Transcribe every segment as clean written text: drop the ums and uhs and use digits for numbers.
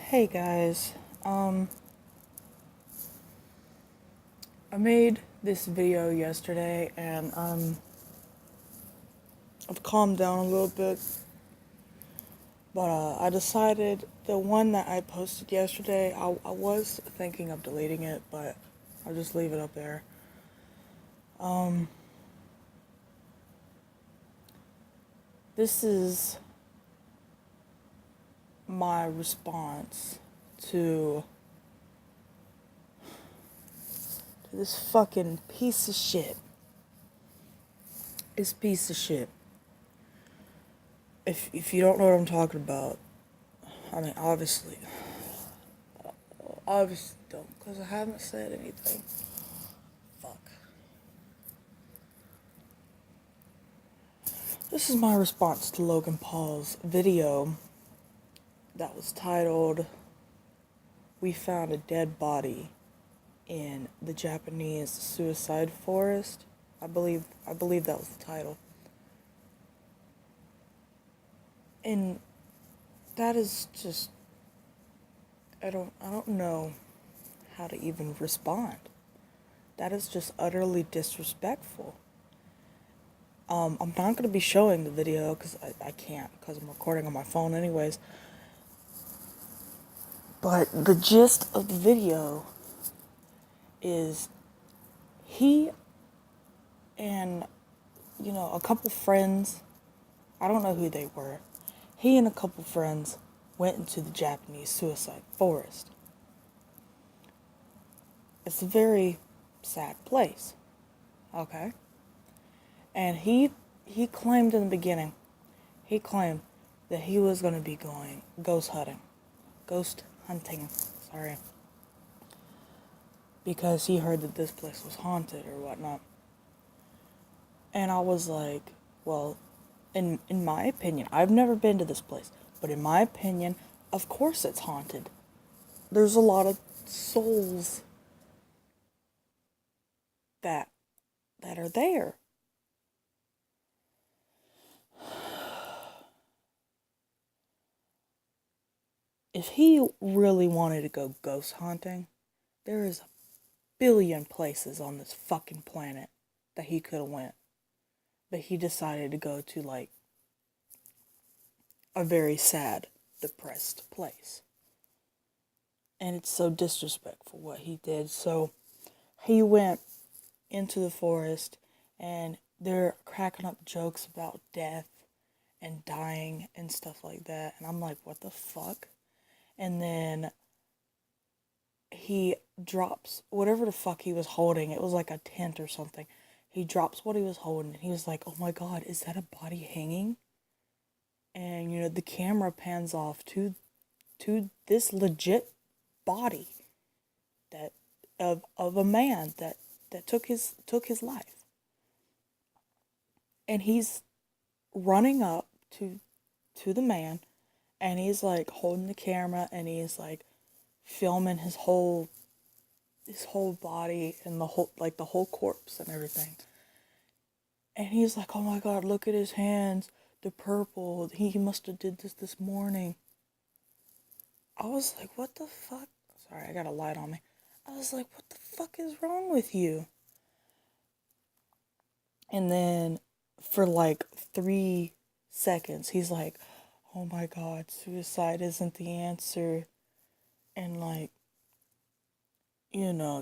Hey guys, I made this video yesterday and I've calmed down a little bit, but I decided the one that I posted yesterday, I was thinking of deleting it, but I'll just leave it up there. This is my response to this fucking piece of shit. This piece of shit. If you don't know what I'm talking about, I mean, obviously don't, because I haven't said anything. Fuck. This is my response to Logan Paul's video that was titled, "We found a dead body in the Japanese suicide forest." I believe that was the title. And that is just, I don't know how to even respond. That is just utterly disrespectful. I'm not going to be showing the video because I can't, because I'm recording on my phone anyways. But the gist of the video is he and, a couple friends, I don't know who they were, he and a couple friends went into the Japanese suicide forest. It's a very sad place, okay? And he claimed in the beginning, he claimed that he was going to be going ghost hunting, sorry, because he heard that this place was haunted or whatnot. And I was like, well, in my opinion, I've never been to this place, but in my opinion, of course it's haunted. There's a lot of souls that are there. If he really wanted to go ghost hunting, there is a billion places on this fucking planet that he could have went. But he decided to go to, like, a very sad, depressed place. And it's so disrespectful what he did. So he went into the forest and they're cracking up jokes about death and dying and stuff like that. And I'm like, what the fuck? And then he drops whatever the fuck he was holding. It was like a tent or something. He drops what he was holding and he was like, oh my god, is that a body hanging? And the camera pans off to this legit body that of a man that took his life. And he's running up to the man and he's like holding the camera and he's like filming his whole body and the whole corpse and everything. And he's like, oh my god, look at his hands, the purple, he must have did this morning. I was like, what the fuck? Sorry, I got a light on me. I was like, what the fuck is wrong with you? And then for like 3 seconds, he's like, oh my god, suicide isn't the answer. And like,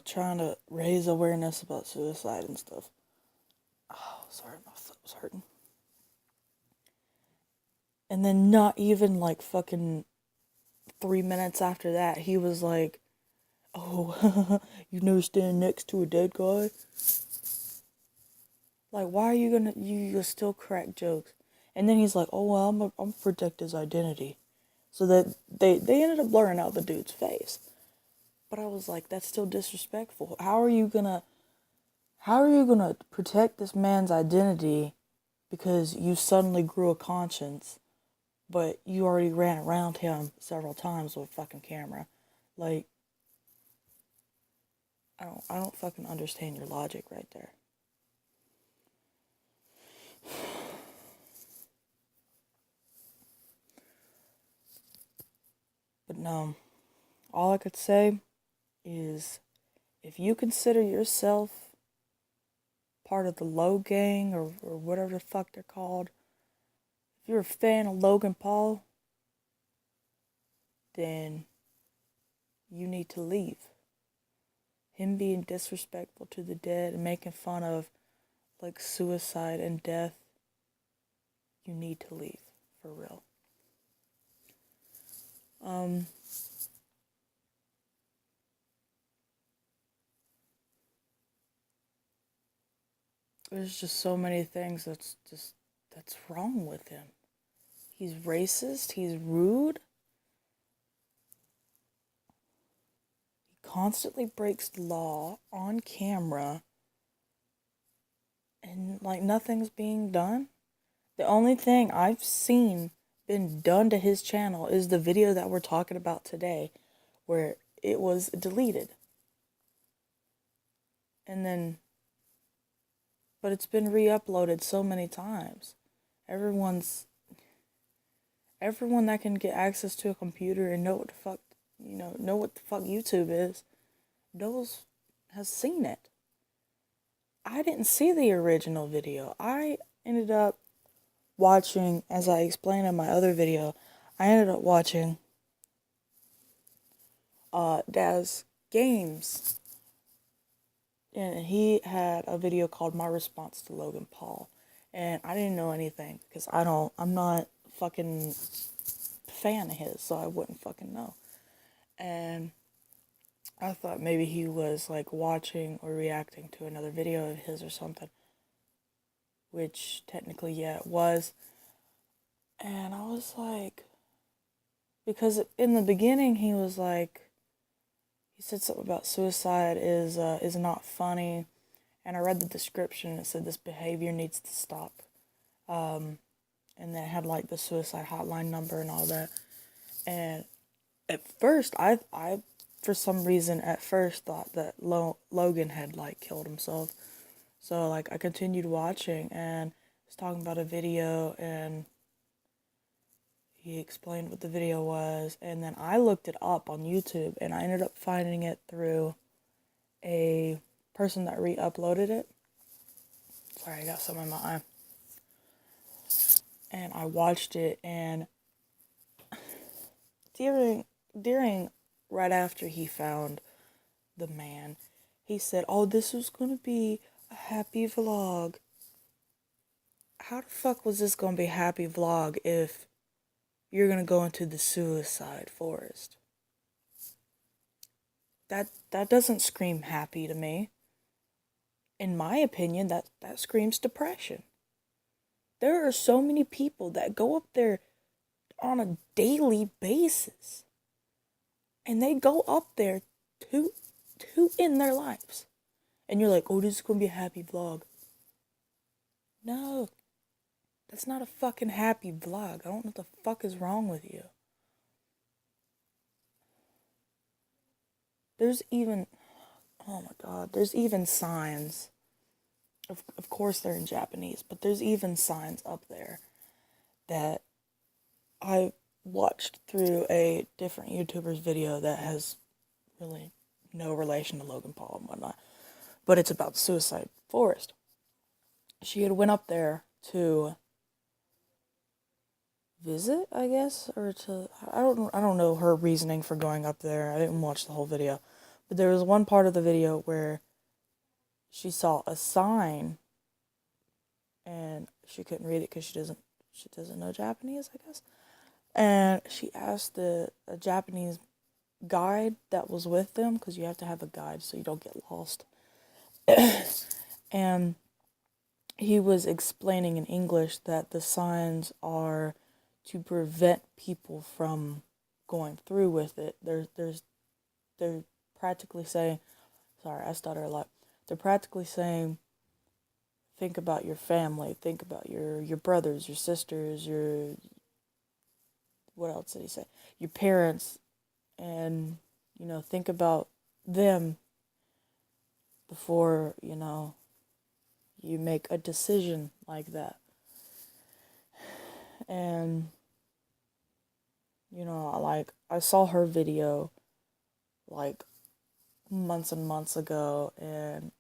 trying to raise awareness about suicide and stuff. Oh, sorry, my foot was hurting. And then not even like fucking 3 minutes after that, he was like, oh, you never stand next to a dead guy? Like, why are you gonna, you still crack jokes? And then he's like, oh, well, I'm gonna protect his identity. So that they ended up blurring out the dude's face. But I was like, that's still disrespectful. How are you gonna protect this man's identity because you suddenly grew a conscience, but you already ran around him several times with a fucking camera? Like, I don't fucking understand your logic right there. But no, All I could say is if you consider yourself part of the Low Gang or whatever the fuck they're called, if you're a fan of Logan Paul, then you need to leave. Him being disrespectful to the dead and making fun of like suicide and death, you need to leave for real. There's just so many things that's wrong with him. He's racist, he's rude. He constantly breaks the law on camera and like nothing's being done. The only thing I've seen been done to his channel is the video that we're talking about today where it was deleted. And then but it's been re-uploaded so many times. Everyone that can get access to a computer and know what the fuck, know what the fuck YouTube is, has seen it. I didn't see the original video. I ended up watching, as I explained in my other video, I ended up watching Daz Games. And he had a video called My Response to Logan Paul. And I didn't know anything because I'm not fucking fan of his, so I wouldn't fucking know. And I thought maybe he was like watching or reacting to another video of his or something. Which technically, yeah, it was. And I was like, because in the beginning he was like, he said something about suicide is not funny, and I read the description and it said this behavior needs to stop, and then it had like the suicide hotline number and all that. And at first, I for some reason at first thought that Logan had like killed himself, so like I continued watching and was talking about a video and he explained what the video was, and then I looked it up on YouTube, and I ended up finding it through a person that re-uploaded it. Sorry, I got some in my eye. And I watched it, and during right after he found the man, he said, "Oh, this was gonna be a happy vlog." How the fuck was this gonna be a happy vlog if you're gonna go into the suicide forest? That doesn't scream happy to me. In my opinion, that screams depression. There are so many people that go up there on a daily basis. And they go up there to end their lives. And you're like, "Oh, this is gonna be a happy vlog." No. That's not a fucking happy vlog. I don't know what the fuck is wrong with you. There's even, oh my god, there's even signs. Of course they're in Japanese, but there's even signs up there that I watched through a different YouTuber's video that has really no relation to Logan Paul and whatnot, but it's about the suicide forest. She had went up there to visit, I guess, or to, I don't know her reasoning for going up there. I didn't watch the whole video, but there was one part of the video where she saw a sign and she couldn't read it because she doesn't know Japanese, I guess. And she asked a Japanese guide that was with them, because you have to have a guide so you don't get lost. And he was explaining in English that the signs are to prevent people from going through with it. They're practically saying, sorry, I stutter a lot. They're practically saying, think about your family, think about your brothers, your sisters, what else did he say? Your parents, and, think about them before, you make a decision like that. And, I saw her video like months and months ago, and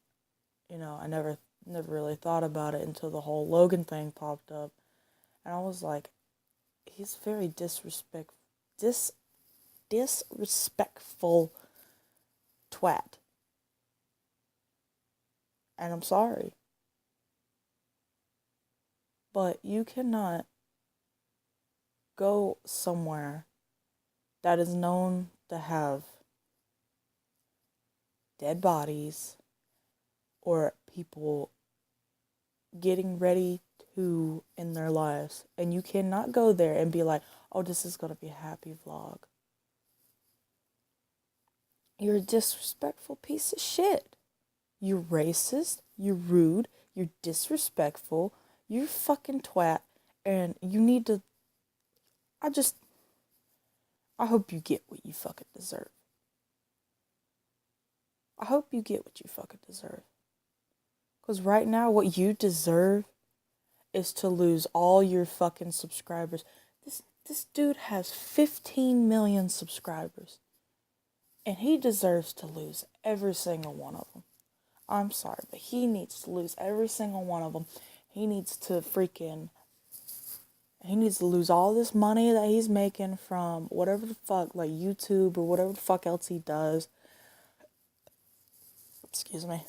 I never really thought about it until the whole Logan thing popped up, and I was like, he's very disrespectful twat, and I'm sorry, but you cannot go somewhere that is known to have dead bodies or people getting ready to end their lives, and you cannot go there and be like, oh, this is gonna be a happy vlog. You're a disrespectful piece of shit. You're racist, you're rude, you're disrespectful, you're fucking twat, and you need to. I hope you get what you fucking deserve. I hope you get what you fucking deserve. Because right now, what you deserve is to lose all your fucking subscribers. This dude has 15 million subscribers. And he deserves to lose every single one of them. I'm sorry, but he needs to lose every single one of them. He needs to lose all this money that he's making from whatever the fuck, like YouTube or whatever the fuck else he does. Excuse me.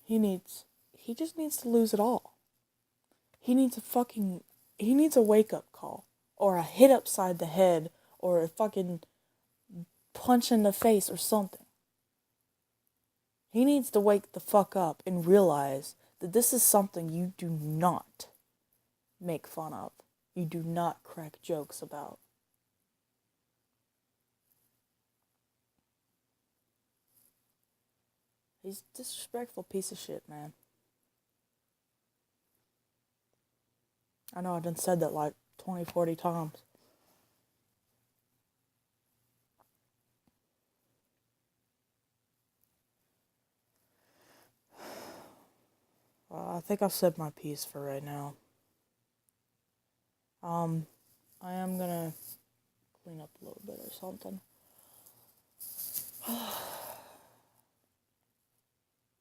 He just needs to lose it all. He needs a wake up call, or a hit upside the head, or a fucking punch in the face or something. He needs to wake the fuck up and realize that this is something you do not make fun of. You do not crack jokes about. He's a disrespectful piece of shit, man. I know I done said that like 20, 40 times. I think I've said my piece for right now. I am gonna clean up a little bit or something.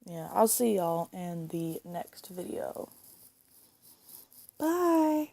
Yeah, I'll see y'all in the next video. Bye!